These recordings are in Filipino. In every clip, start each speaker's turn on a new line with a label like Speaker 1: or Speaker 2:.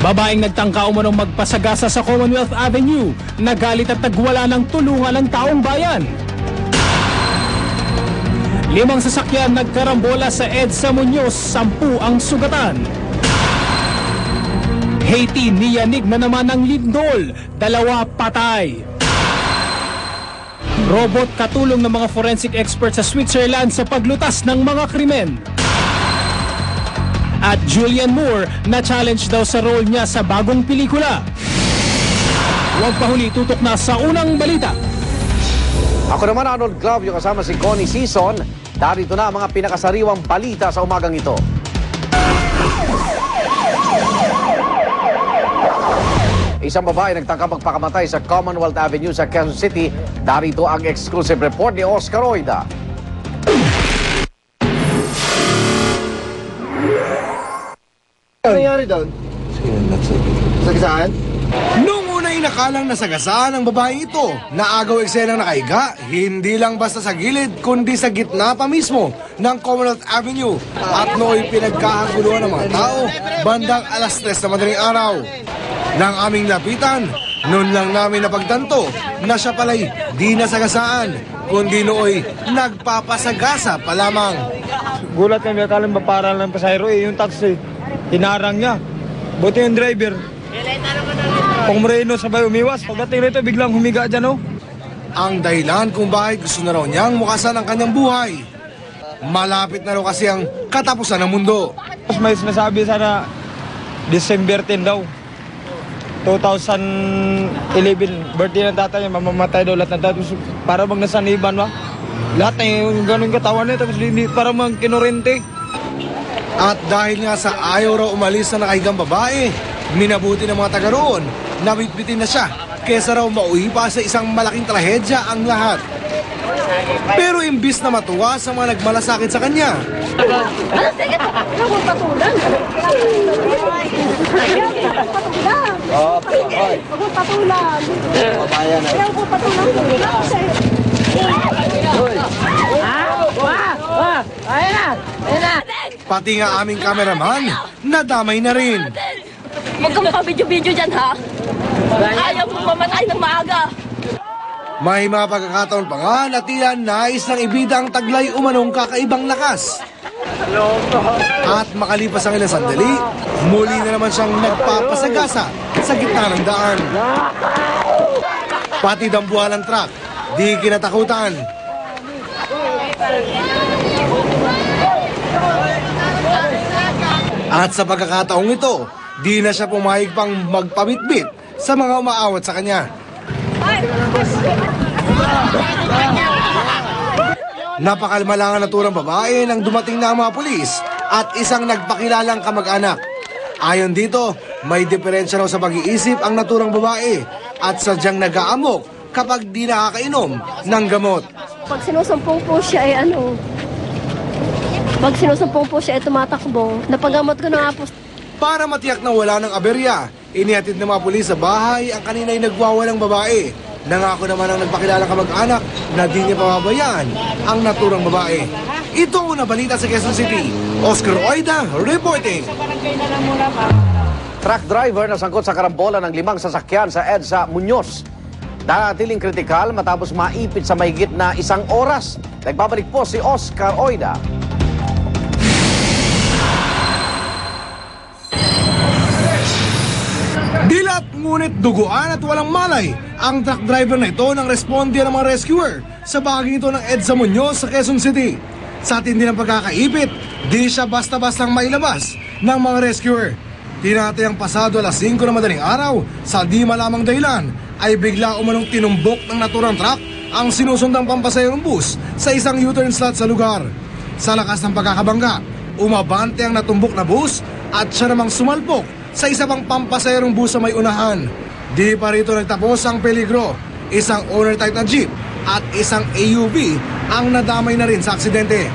Speaker 1: Babaeng nagtangka umanong magpasagasa sa Commonwealth Avenue, nagalit at nagwala ng tulungan ng taong bayan. 5 sasakyan nagkarambola sa EDSA Muñoz, 10 ang sugatan. Haiti niyanig na naman ng lindol, 2 patay. Robot katulong ng mga forensic experts sa Switzerland sa paglutas ng mga krimen. At Julianne Moore na-challenge daw sa role niya sa bagong pelikula. Huwag pa huli, tutok na sa unang balita.
Speaker 2: Ako naman Arnold Glavio kasama si Connie Season. Darito na ang mga pinakasariwang balita sa umagang ito. Isang babae nagtangka magpakamatay sa Commonwealth Avenue sa Quezon City. Darito ang exclusive report ni Oscar Oida.
Speaker 3: Ano nangyari doon? Sagasaan?
Speaker 4: Noong una inakalang nasagasaan ang babaeng ito, naagaw eksenang nakahiga, hindi lang basta sa gilid, kundi sa gitna pa mismo ng Commonwealth Avenue. At nooy pinagkakaguluhan ng mga tao, bandang 3:00 na madaling araw. Nang aming lapitan, noon lang namin napagtanto na siya pala'y di nasagasaan, kundi nooy nagpapasagasa pa lamang.
Speaker 5: Gulat kami, akala ba para lang pasahero yung taxi. Hinarang niya. Buti yung driver. Kung Moreno sabay umiwas, pagdating rito biglang humiga dyan, oh.
Speaker 4: Ang dahilan kung bakit gusto na raw niyang mukasan ang kanyang buhay. Malapit na raw kasi ang katapusan ng mundo.
Speaker 5: May sinasabi sana December 10 daw. 2011, birthday ng tatay niya, mamamatay daw lahat ng tatay. Para bang nasaniban ba? Lahat na yung ganun katawan niya, tapos para mang kinorente.
Speaker 4: At dahil nga sa ayaw raw umalis na nakahigang babae, minabuti ng mga taga roon, nabitbitin na siya kesa raw mauwi pa sa isang malaking trahedya ang lahat. Pero imbis na matuwa sa mga nagmalasakit sa kanya, pati nga aming kameraman, nadamay na rin.
Speaker 6: Huwag kang pabidyo-bidyo dyan, ha? Ayaw mo mamatay ng maaga.
Speaker 4: May mga pagkakataon pa nga na tila nais ng ibida ang taglay umanong kakaibang lakas. At makalipas ang ilang sandali, muli na naman siyang nagpapasagasa sa gitna ng daan. Pati dambuhalang truck, di kinatakutan. At sa pagkakataong ito, di na siya pumayag pang magpabitbit sa mga umaawat sa kanya. Napakalma lang ang naturang babae nang dumating na ang mga pulis at isang nagpakilalang kamag-anak. Ayon dito, may diferensya raw sa pag-iisip ang naturang babae at sadyang nag-aamok kapag di nakakainom ng gamot.
Speaker 6: Pag sinusumpong po siya ay tumatakbo. Napagamot ko na nga po.
Speaker 4: Para matiyak na wala ng aberya, inihatid ng mga pulis sa bahay ang kanina'y nagwawalang babae. Nangako naman ang nagpakilalang kamag-anak na di niya pababayaan ang naturang babae. Ito ang unang balita sa Quezon City. Oscar Oida reporting.
Speaker 2: Truck driver na sangkot sa karambola ng 5 sasakyan sa EDSA Muñoz. Nanatiling kritikal matapos maipit sa mahigit na 1 oras. Nagbabalik po si Oscar Oida.
Speaker 4: Dilat ngunit duguan at walang malay ang truck driver na ito nang responde ng mga rescuer sa bahaging ito ng EDSA Muñoz sa Quezon City. Sa tindi ng pagkakaipit, di siya basta-bastang mailabas ng mga rescuer. Tinatayang pasado 5:00 na madaling araw, sa di malamang dahilan ay bigla umanong tinumbok ng naturang truck ang sinusundang pampasayarong bus sa isang U-turn slot sa lugar. Sa lakas ng pagkakabangga, umabante ang natumbok na bus at siya namang sumalpok sa isa pang pampasayarong bus sa may unahan. Di pa rito nagtapos ang peligro. Isang owner-type na jeep at isang AUV ang nadamay na rin sa aksidente.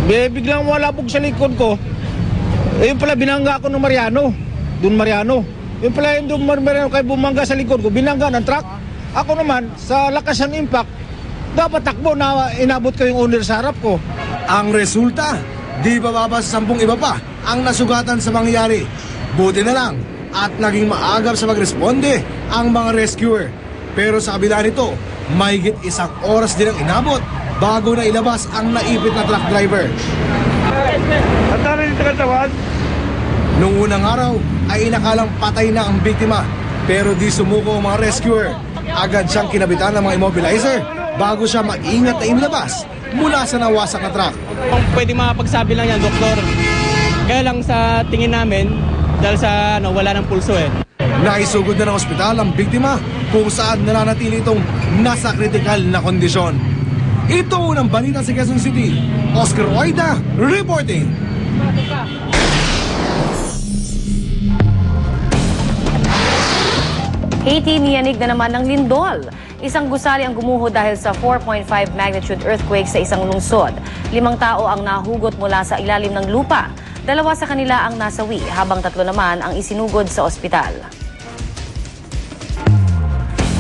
Speaker 5: Biglang wala po sa likod ko. Yung pala binangga ako ng Mariano. Doon Mariano. Yung pala yung doon Mariano kaya bumangga sa likod ko. Binangga ng truck. Ako naman, sa lakas ng impact, dapat takbo na inabot ko yung owner sa harap ko.
Speaker 4: Ang resulta, di bababa sa 10 iba pa ang nasugatan sa mangyari. Buti na lang, at naging maagap sa pagresponde ang mga rescuer. Pero sa kabila nito, mahigit 1 oras din ang inabot bago na ilabas ang naipit na truck driver. Noong unang araw ay inakalang patay na ang biktima, pero di sumuko ang mga rescuer. Agad siyang kinabitan ng mga immobilizer bago siya maingat na inilabas mula sa nawasak na truck.
Speaker 7: Pwede mapagsabi lang yan, doktor. Kaya lang sa tingin namin, dahil sa wala ng pulso eh.
Speaker 4: Naisugod na ng ospital ang biktima kung saan nananatili itong nasa kritikal na kondisyon. Ito unang balita sa Quezon City. Oscar Oida reporting.
Speaker 8: Haiti niyanig na naman ng lindol. Isang gusali ang gumuho dahil sa 4.5 magnitude earthquake sa isang lungsod. 5 tao ang nahugot mula sa ilalim ng lupa. 2 sa kanila ang nasawi, habang 3 naman ang isinugod sa ospital.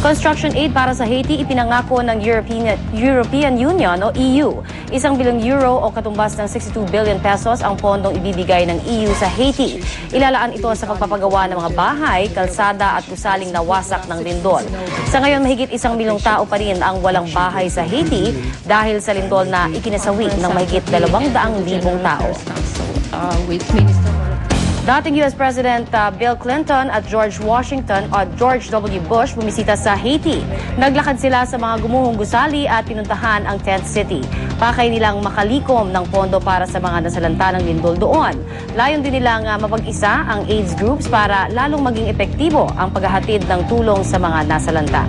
Speaker 8: Construction aid para sa Haiti ipinangako ng European Union o EU. 1 bilyong euro o katumbas ng 62 billion pesos ang pondong ibibigay ng EU sa Haiti. Ilalaan ito sa pagpapagawa ng mga bahay, kalsada at gusaling nawasak ng lindol. Sa ngayon, mahigit 1 milyong tao pa rin ang walang bahay sa Haiti dahil sa lindol na ikinasawi ng mahigit 200,000 tao. Dating U.S. President Bill Clinton at George W. Bush bumisita sa Haiti. Naglakad sila sa mga gumuhong gusali at pinuntahan ang tent city. Pakay nilang makalikom ng pondo para sa mga nasalanta ng lindol doon. Layon din nilang mapag-isa ang AIDS groups para lalong maging epektibo ang paghahatid ng tulong sa mga nasalanta.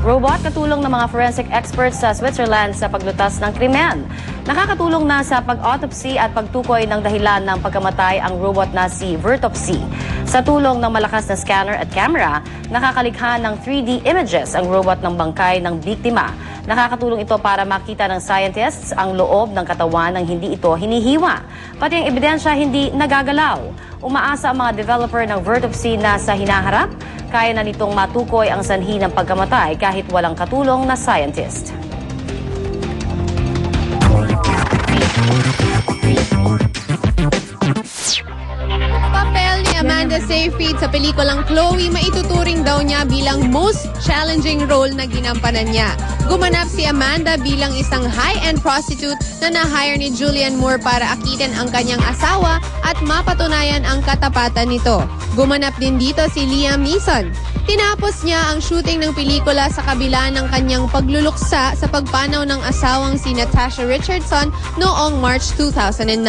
Speaker 8: Robot katulong ng mga forensic experts sa Switzerland sa paglutas ng krimen. Nakakatulong na sa pag-autopsy at pagtukoy ng dahilan ng pagkamatay ang robot na si Vertopsy. Sa tulong ng malakas na scanner at camera, nakakalikha ng 3D images ang robot ng bangkay ng biktima. Nakakatulong ito para makita ng scientists ang loob ng katawan ng hindi ito hinihiwa. Pati ang ebidensya hindi nagagalaw. Umaasa ang mga developer ng Vertopsy na sa hinaharap, kaya na nitong matukoy ang sanhi ng pagkamatay kahit walang katulong na scientist.
Speaker 9: Papel ni Amanda Seyfried sa pelikulang Chloe, maituturing daw niya bilang most challenging role na ginampanan niya. Gumanap si Amanda bilang isang high-end prostitute na na-hire ni Julianne Moore para akitin ang kanyang asawa at mapatunayan ang katapatan nito. Gumanap din dito si Liam Neeson. Tinapos niya ang shooting ng pelikula sa kabila ng kanyang pagluluksa sa pagpanaw ng asawang si Natasha Richardson noong March 2009.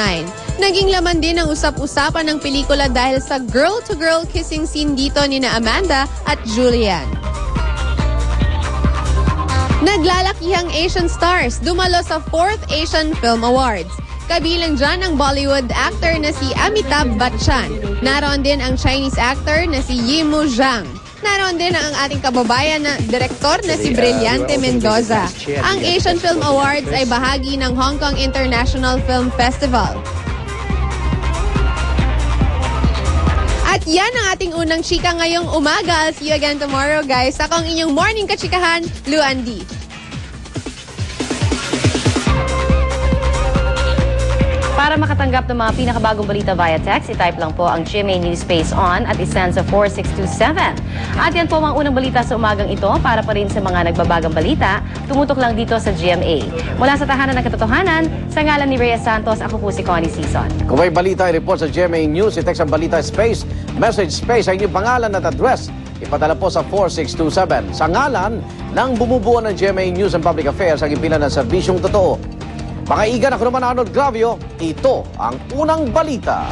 Speaker 9: Naging laman din ang usap-usapan ng pelikula dahil sa girl-to-girl kissing scene dito ni na Amanda at Julianne. Naglalakihang Asian stars dumalo sa 4th Asian Film Awards. Kabilang dyan ang Bollywood actor na si Amitabh Bachchan. Naroon din ang Chinese actor na si Yimou Zhang. Naroon din ang ating kababayan na direktor na si Brillante Mendoza. Ang Asian Film Awards ay bahagi ng Hong Kong International Film Festival. At yan ang ating unang chika ngayong umaga. I'll see you again tomorrow, guys. Ako ang inyong morning kachikahan, Luan D.
Speaker 8: Para makatanggap ng mga pinakabagong balita via text, i-type lang po ang GMA News Space On at isend sa 4627. At yan po ang unang balita sa umagang ito. Para pa rin sa mga nagbabagang balita, tumutok lang dito sa GMA. Mula sa tahanan ng katotohanan, sa ngalan ni Rhea Santos, ako po si Connie Season.
Speaker 2: Kung may balita, i-report sa GMA News, i-text ang balita space, message space, ang inyong pangalan at address. Ipadala po sa 4627. Sa ngalan ng bumubuo ng GMA News and Public Affairs, ang ipila ng serbisyong totoo. Pakaigan, ako naman Arnold Gravio, ito ang unang balita.